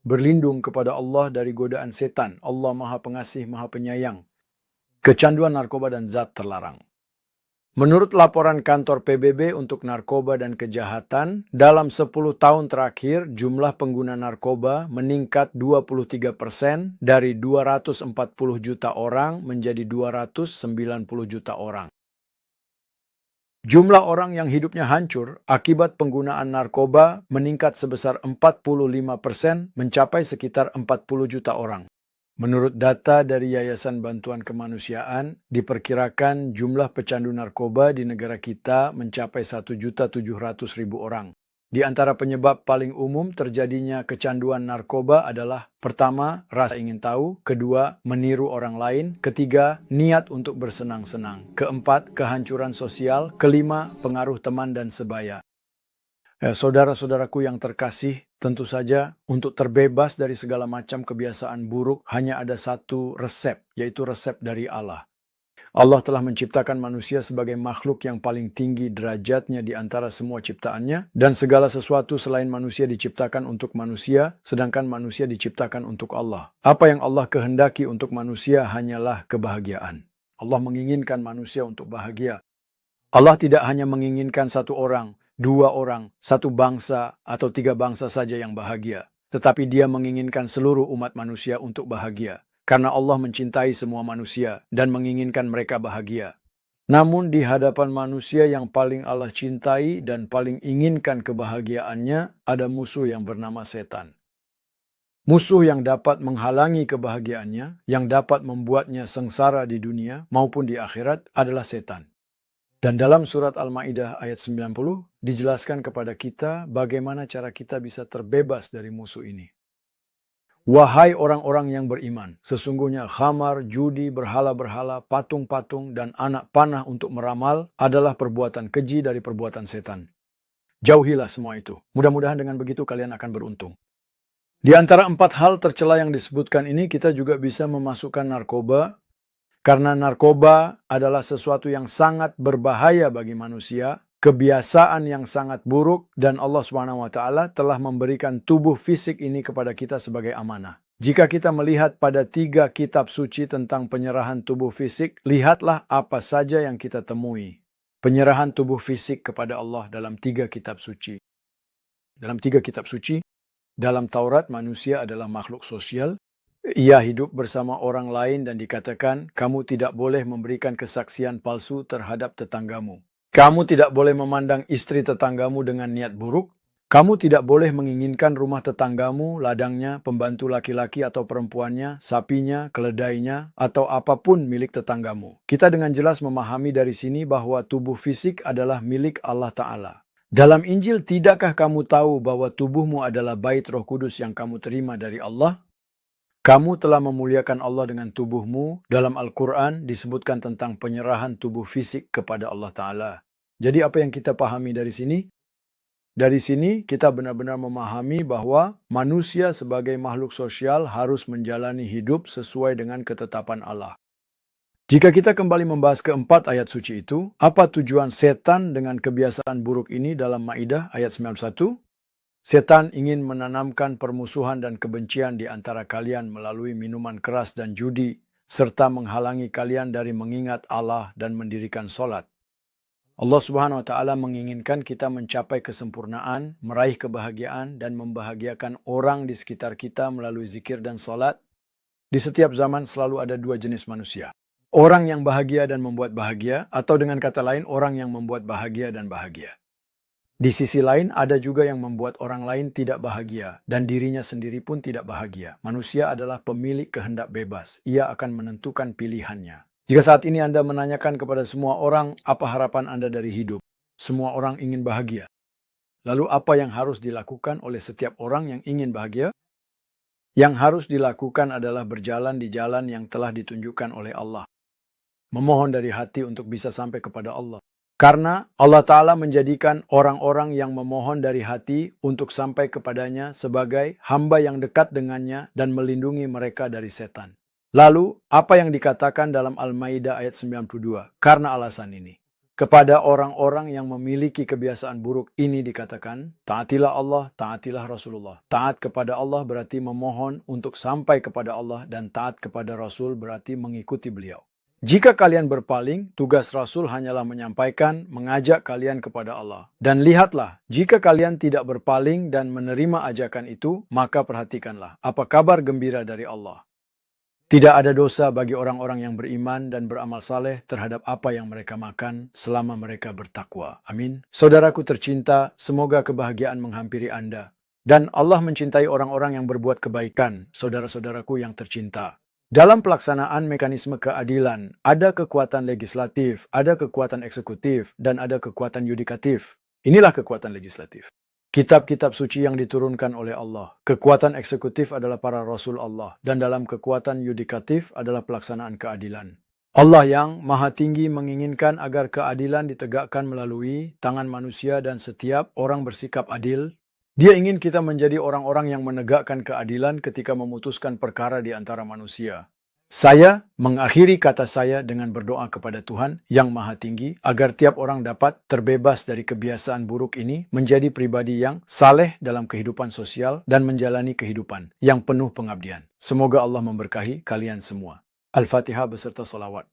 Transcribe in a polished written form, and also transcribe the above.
berlindung kepada Allah dari godaan setan. Allah Maha Pengasih, Maha Penyayang. Kecanduan narkoba dan zat terlarang. Menurut laporan kantor PBB untuk narkoba dan kejahatan, dalam 10 tahun terakhir jumlah pengguna narkoba meningkat 23% dari 240 juta orang menjadi 290 juta orang. Jumlah orang yang hidupnya hancur akibat penggunaan narkoba meningkat sebesar 45% mencapai sekitar 40 juta orang. Menurut data dari Yayasan Bantuan Kemanusiaan, diperkirakan jumlah pecandu narkoba di negara kita mencapai 1.700.000 orang. Di antara penyebab paling umum terjadinya kecanduan narkoba adalah pertama, rasa ingin tahu, kedua, meniru orang lain, ketiga, niat untuk bersenang-senang, keempat, kehancuran sosial, kelima, pengaruh teman dan sebaya. Saudara-saudaraku yang terkasih, tentu saja untuk terbebas dari segala macam kebiasaan buruk hanya ada satu resep, yaitu resep dari Allah. Allah telah menciptakan manusia sebagai makhluk yang paling tinggi derajatnya di antara semua ciptaannya, dan segala sesuatu selain manusia diciptakan untuk manusia, sedangkan manusia diciptakan untuk Allah. Apa yang Allah kehendaki untuk manusia hanyalah kebahagiaan. Allah menginginkan manusia untuk bahagia. Allah tidak hanya menginginkan satu orang, dua orang, satu bangsa, atau tiga bangsa saja yang bahagia. Tetapi Dia menginginkan seluruh umat manusia untuk bahagia. Karena Allah mencintai semua manusia dan menginginkan mereka bahagia. Namun di hadapan manusia yang paling Allah cintai dan paling inginkan kebahagiaannya, ada musuh yang bernama setan. Musuh yang dapat menghalangi kebahagiaannya, yang dapat membuatnya sengsara di dunia maupun di akhirat adalah setan. Dan dalam surat Al-Maidah ayat 90 dijelaskan kepada kita bagaimana cara kita bisa terbebas dari musuh ini. Wahai orang-orang yang beriman, sesungguhnya khamar, judi, berhala-berhala, patung-patung, dan anak panah untuk meramal adalah perbuatan keji dari perbuatan setan. Jauhilah semua itu. Mudah-mudahan dengan begitu kalian akan beruntung. Di antara 4 hal tercela yang disebutkan ini, kita juga bisa memasukkan narkoba. Karena narkoba adalah sesuatu yang sangat berbahaya bagi manusia, kebiasaan yang sangat buruk, dan Allah SWT telah memberikan tubuh fisik ini kepada kita sebagai amanah. Jika kita melihat pada 3 kitab suci tentang penyerahan tubuh fisik, lihatlah apa saja yang kita temui. Penyerahan tubuh fisik kepada Allah dalam 3 kitab suci. Dalam 3 kitab suci, dalam Taurat manusia adalah makhluk sosial. Ia hidup bersama orang lain dan dikatakan, kamu tidak boleh memberikan kesaksian palsu terhadap tetanggamu. Kamu tidak boleh memandang istri tetanggamu dengan niat buruk. Kamu tidak boleh menginginkan rumah tetanggamu, ladangnya, pembantu laki-laki atau perempuannya, sapinya, keledainya, atau apapun milik tetanggamu. Kita dengan jelas memahami dari sini bahwa tubuh fisik adalah milik Allah Ta'ala. Dalam Injil, tidakkah kamu tahu bahwa tubuhmu adalah bait Roh Kudus yang kamu terima dari Allah? Kamu telah memuliakan Allah dengan tubuhmu. Dalam Al-Quran disebutkan tentang penyerahan tubuh fisik kepada Allah Ta'ala. Jadi apa yang kita pahami dari sini? Dari sini kita benar-benar memahami bahwa manusia sebagai makhluk sosial harus menjalani hidup sesuai dengan ketetapan Allah. Jika kita kembali membahas keempat ayat suci itu, apa tujuan setan dengan kebiasaan buruk ini dalam Maidah ayat 91? Setan ingin menanamkan permusuhan dan kebencian di antara kalian melalui minuman keras dan judi, serta menghalangi kalian dari mengingat Allah dan mendirikan sholat. Allah Subhanahu wa Ta'ala menginginkan kita mencapai kesempurnaan, meraih kebahagiaan, dan membahagiakan orang di sekitar kita melalui zikir dan sholat. Di setiap zaman selalu ada 2 jenis manusia. Orang yang bahagia dan membuat bahagia, atau dengan kata lain, orang yang membuat bahagia dan bahagia. Di sisi lain, ada juga yang membuat orang lain tidak bahagia dan dirinya sendiri pun tidak bahagia. Manusia adalah pemilik kehendak bebas. Ia akan menentukan pilihannya. Jika saat ini Anda menanyakan kepada semua orang, apa harapan Anda dari hidup? Semua orang ingin bahagia. Lalu apa yang harus dilakukan oleh setiap orang yang ingin bahagia? Yang harus dilakukan adalah berjalan di jalan yang telah ditunjukkan oleh Allah. Memohon dari hati untuk bisa sampai kepada Allah. Karena Allah Ta'ala menjadikan orang-orang yang memohon dari hati untuk sampai kepadanya sebagai hamba yang dekat dengannya dan melindungi mereka dari setan. Lalu, apa yang dikatakan dalam Al-Maidah ayat 92? Karena alasan ini. Kepada orang-orang yang memiliki kebiasaan buruk ini dikatakan, taatilah Allah, taatilah Rasulullah. Taat kepada Allah berarti memohon untuk sampai kepada Allah, dan taat kepada Rasul berarti mengikuti beliau. Jika kalian berpaling, tugas Rasul hanyalah menyampaikan, mengajak kalian kepada Allah. Dan lihatlah, jika kalian tidak berpaling dan menerima ajakan itu, maka perhatikanlah, apa kabar gembira dari Allah. Tidak ada dosa bagi orang-orang yang beriman dan beramal saleh terhadap apa yang mereka makan selama mereka bertakwa. Amin. Saudaraku tercinta, semoga kebahagiaan menghampiri Anda. Dan Allah mencintai orang-orang yang berbuat kebaikan, saudara-saudaraku yang tercinta. Dalam pelaksanaan mekanisme keadilan, ada kekuatan legislatif, ada kekuatan eksekutif, dan ada kekuatan yudikatif. Inilah kekuatan legislatif. Kitab-kitab suci yang diturunkan oleh Allah. Kekuatan eksekutif adalah para rasul Allah. Dan dalam kekuatan yudikatif adalah pelaksanaan keadilan. Allah yang Maha Tinggi menginginkan agar keadilan ditegakkan melalui tangan manusia dan setiap orang bersikap adil. Dia ingin kita menjadi orang-orang yang menegakkan keadilan ketika memutuskan perkara di antara manusia. Saya mengakhiri kata saya dengan berdoa kepada Tuhan yang Maha Tinggi agar tiap orang dapat terbebas dari kebiasaan buruk ini menjadi pribadi yang saleh dalam kehidupan sosial dan menjalani kehidupan yang penuh pengabdian. Semoga Allah memberkahi kalian semua. Al-Fatihah beserta salawat.